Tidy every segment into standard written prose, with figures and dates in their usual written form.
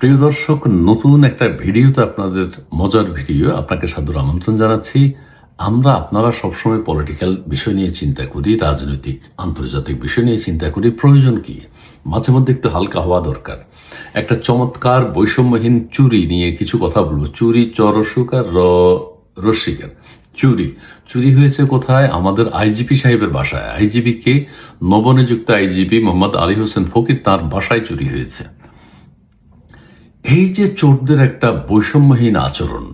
প্রিয় দর্শক, নতুন একটা ভিডিওতে আপনাদের মজার ভিডিও আপনাকে সাদর আমন্ত্রণ জানাচ্ছি। আপনারা সবসময় পলিটিক্যাল বিষয় নিয়ে চিন্তা করি, রাজনৈতিক আন্তর্জাতিক বিষয় নিয়ে চিন্তা করি। প্রয়োজন কি? মাঝে মধ্যে একটু হালকা হওয়া দরকার। একটা চমৎকার বৈষম্যহীন চুরি নিয়ে কিছু কথা বলবো। চুরি চরসুক আর রসিকার চুরি হয়েছে কোথায়? আমাদের আইজিপি সাহেবের বাসায়। আইজিপি কে? নবনিযুক্ত আইজিপি মোহাম্মদ আলী হোসেন ফকির, তার বাসায় চুরি হয়েছে। এই যে চোরদের একটা বৈষম্যহীন আচরণ,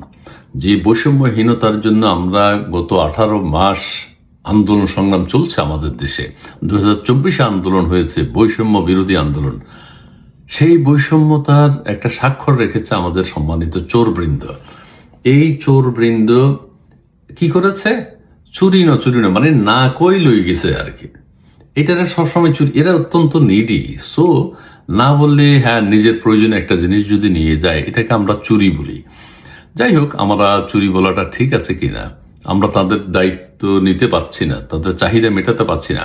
যে বৈষম্যহীনতার জন্য আমরা গত 18 মাস আন্দোলন সংগ্রাম চলছে আমাদের দেশে। 2024 আন্দোলন হয়েছে, বৈষম্য বিরোধী আন্দোলন। সেই বৈষম্যতার একটা স্বাক্ষর রেখেছে আমাদের সম্মানিত চোরবৃন্দ। এই চোরবৃন্দ কি করেছে? চুরি না মানে না কই লই গেছে আর কি। এটারা সবসময় চুরি, এরা অত্যন্ত নিডি। সো না বললে, হ্যাঁ, নিজের প্রয়োজনে একটা জিনিস যদি নিয়ে যায়, এটাকে আমরা চুরি বলি। যাই হোক, আমরা চুরি বলাটা ঠিক আছে কিনা, আমরা তাদের দায়িত্ব নিতে পারছি না, তাদের চাহিদা মেটাতে পারছি না,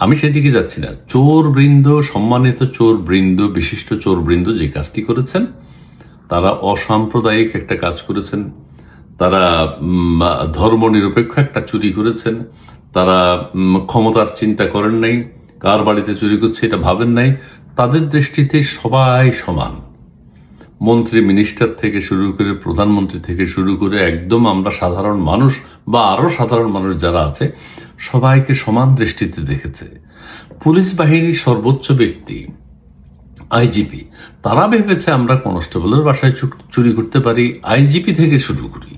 আমি সেদিকে যাচ্ছি না। চোরবৃন্দ, সম্মানিত চোরবৃন্দ, বিশিষ্ট চোরবৃন্দ যে কাজটি করেছেন, তারা অসাম্প্রদায়িক একটা কাজ করেছেন। তারা ধর্মনিরপেক্ষ একটা চুরি করেছেন। তারা ক্ষমতার চিন্তা করেন নাই, কার বাড়িতে চুরি করছে এটা ভাবেন নাই। তাদের দৃষ্টিতে সবাই সমান। মন্ত্রী মিনিস্টার থেকে শুরু করে, প্রধানমন্ত্রী থেকে শুরু করে, একদম আমরা সাধারণ মানুষ বা আরো সাধারণ মানুষ যারা আছে, সবাইকে সমান দৃষ্টিতে দেখেছে। পুলিশ বাহিনীর সর্বোচ্চ ব্যক্তি আইজিপি, তারা ভেবেছে আমরা কনস্টেবলের বাসায় চুরি করতে পারি। আইজিপি থেকে শুরু করি,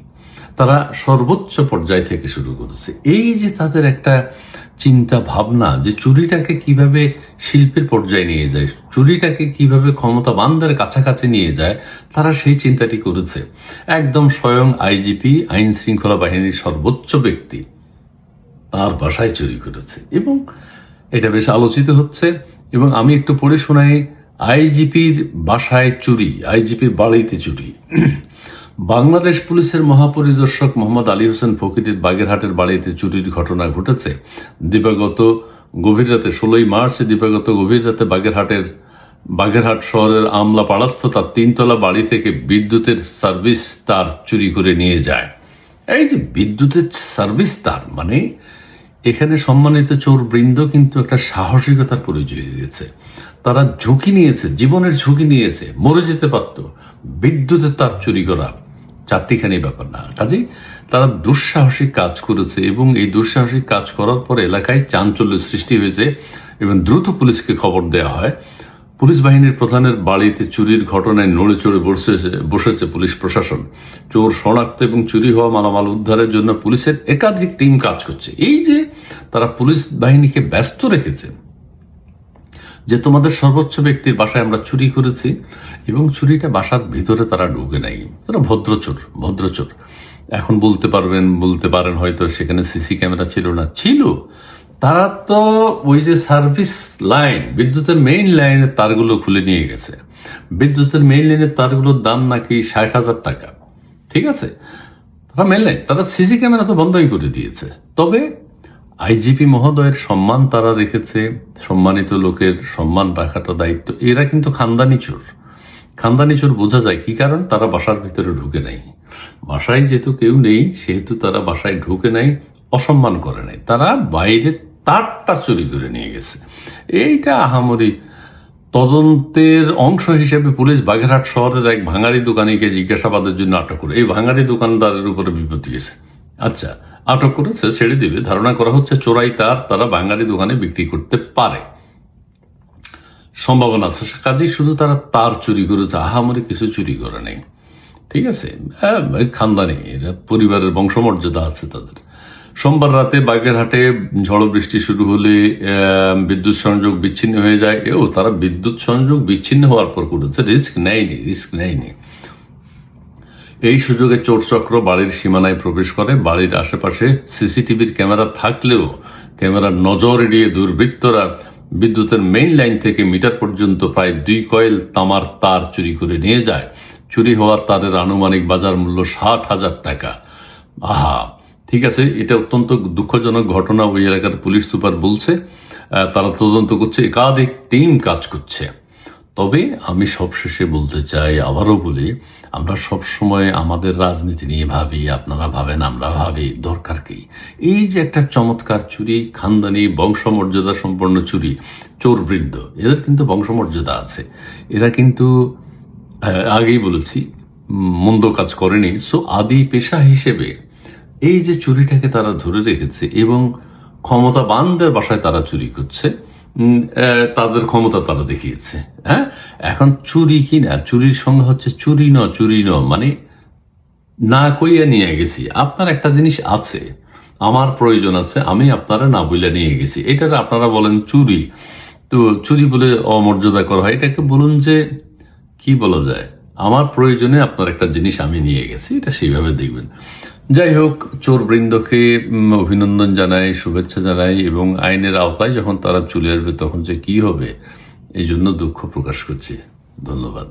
তারা সর্বোচ্চ পর্যায় থেকে শুরু করেছে। এই যে তাদের একটা চিন্তা ভাবনা, যে চুরিটাকে কিভাবে শিল্পের পর্যায়ে নিয়ে যায়, চুরিটাকে কিভাবে ক্ষমতাবানদের কাছাকাছি নিয়ে যায়, তারা সেই চিন্তাটি করেছে। একদম স্বয়ং আইজিপি, আইন শৃঙ্খলা বাহিনীর সর্বোচ্চ ব্যক্তি, তার বাসায় চুরি করেছে এবং এটা বেশ আলোচিত হচ্ছে। এবং আমি একটু পড়ে শোনাই, আইজিপির বাসায় চুরি, আইজিপির বাড়িতে চুরি। বাংলাদেশ পুলিশের মহাপরিদর্শক মোহাম্মদ আলী হোসেন ফকিরের বাগেরহাটের বাড়িতে চুরির ঘটনা ঘটেছে দিবাগত গভীর রাতে। 16 মার্চ দিবাগত গভীর রাতে বাগেরহাট শহরের আমলা পাড়াস্থ তার 3তলা বাড়ি থেকে বিদ্যুতের সার্ভিস তার চুরি করে নিয়ে যায়। এই যে বিদ্যুতের সার্ভিস তার, মানে এখানে সম্মানিত চোরবৃন্দ কিন্তু একটা সাহসিকতার পরিচয় দিয়েছে। তারা ঝুঁকি নিয়েছে, জীবনের ঝুঁকি নিয়েছে, মরে যেতে পারত। বিদ্যুতের তার চুরি করা চারটিখানি ব্যাপার না। কাজেই তারা দুঃসাহসিক কাজ করেছে এবং এই দুঃসাহসিক কাজ করার পর এলাকায় চাঞ্চল্য সৃষ্টি হয়েছে এবং দ্রুত পুলিশকে খবর দেওয়া হয়। পুলিশ বাহিনীর প্রধানের বাড়িতে চুরির ঘটনায় নড়ে চড়ে বসেছে পুলিশ প্রশাসন। চোর শনাক্ত এবং চুরি হওয়া মালামাল উদ্ধারের জন্য পুলিশের একাধিক টিম কাজ করছে। এই যে তারা পুলিশ বাহিনীকে ব্যস্ত রেখেছে, যে তোমাদের সর্বোচ্চ ব্যক্তির বাসায় আমরা চুরি করেছি, এবং চুরিটা বাসার ভিতরে তারা ঢুকে নাই। তারা ভদ্রচোর। এখন বলতে পারেন হয়তো সেখানে সিসি ক্যামেরা ছিল না, ছিল। তারা তো ওই যে সার্ভিস লাইন, বিদ্যুতের মেইন লাইনের তারগুলো খুলে নিয়ে গেছে। বিদ্যুতের মেইন লাইনের তারগুলোর দাম নাকি 60,000 টাকা। ঠিক আছে, তারা মেইন লাইন, তারা সিসি ক্যামেরা তো বন্ধই করে দিয়েছে। তবে আইজিপি মহোদয়ের সম্মান তারা রেখেছে। সম্মানিত লোকের সম্মান রাখাটা দায়িত্ব। এরা কিন্তু খানদানি চোর বোঝা যায় কি কারণ? তারা বাসার ভিতরে ঢুকে নাই। বাসায় যেহেতু কেউ নেই, সেহেতু তারা বাসায় ঢুকে নাই, অসম্মান করে নাই। তারা বাইরে তারটা চুরি করে নিয়ে গেছে। এইটা আহামরি তদন্তের অংশ হিসেবে পুলিশ বাগেরহাট শহরের এক ভাঙারি দোকানিকে জিজ্ঞাসাবাদের জন্য আটক করে। এই ভাঙারি দোকানদারের উপরে বিপদ দিয়েছে। আচ্ছা, আটক করেছে, ছেড়ে দিবে। ধারণা করা হচ্ছে চোরাই তারা ভাঙারি দোকানে বিক্রি করতে পারে, সম্ভাবনা আছে। কাজেই শুধু তারা তার চুরি করেছে, আহামরি কিছু চুরি করে নেই। ঠিক আছে, খানদানি, এরা পরিবারের বংশমর্যাদা আছে তাদের। সোমবার রাতে বাগেরহাটে ঝড় বৃষ্টি শুরু হলে বিদ্যুৎ সংযোগ বিচ্ছিন্ন হয়ে যায়। তারা বিদ্যুৎ সংযোগ বিচ্ছিন্ন হওয়ার পর করেছে, রিস্ক নেয়নি। এই সুযোগে চোরচক্র বাড়ির সীমানায় প্রবেশ করে। বাড়ির আশেপাশে সিসিটিভির ক্যামেরা থাকলেও ক্যামেরার নজর এড়িয়ে দুর্বৃত্তরা বিদ্যুতের মেইন লাইন থেকে মিটার পর্যন্ত প্রায় 2 কয়েল তামার তার চুরি করে নিয়ে যায়। চুরি হওয়ার তারের আনুমানিক বাজার মূল্য 60,000 টাকা। আহা, ঠিক আছে, এটা অত্যন্ত দুঃখজনক ঘটনা। ওই এলাকার পুলিশ সুপার বলছে তারা তদন্ত করছে, একাধিক টিম কাজ করছে। তবে আমি সবশেষে বলতে চাই, আবারও বলি, আমরা সবসময় আমাদের রাজনীতি নিয়ে ভাবি, আপনারা ভাবেন, আমরা ভাবি, দরকার কি? এই যে একটা চমৎকার চুরি, খানদানি বংশমর্যাদা সম্পন্ন চুরি, চোরবৃন্দ, এদের কিন্তু বংশমর্যাদা আছে। এরা কিন্তু আগেই বলেছি মন্দ কাজ করেনি। সো আদি পেশা হিসেবে এই যে চুরিটাকে তারা ধরে রেখেছে এবং ক্ষমতাবানদের বাসায় তারা চুরি করছে, তাদের ক্ষমতা তারা দেখিয়েছে। হ্যাঁ, এখন চুরি কি না, চুরির সংজ্ঞা হচ্ছে চুরি ন মানে না কইয়া নিয়ে গেছি। আপনার একটা জিনিস আছে, আমার প্রয়োজন আছে, আমি আপনারা না বইলা নিয়ে গেছি, এটা আপনারা বলেন চুরি। তো চুরি বলে অমর্যাদা করা হয়, এটাকে বলুন যে কি বলা যায়, আমার প্রয়োজনে আপনার একটা জিনিস আমি নিয়ে গেছি, এটা সেইভাবে দেখবেন। যাই হোক, চোরবৃন্দকে অভিনন্দন জানাই, শুভেচ্ছা জানাই, এবং আইনের আওতায় যখন তারা চলে আসবে তখন যে কি হবে এই জন্য দুঃখ প্রকাশ করছি। ধন্যবাদ।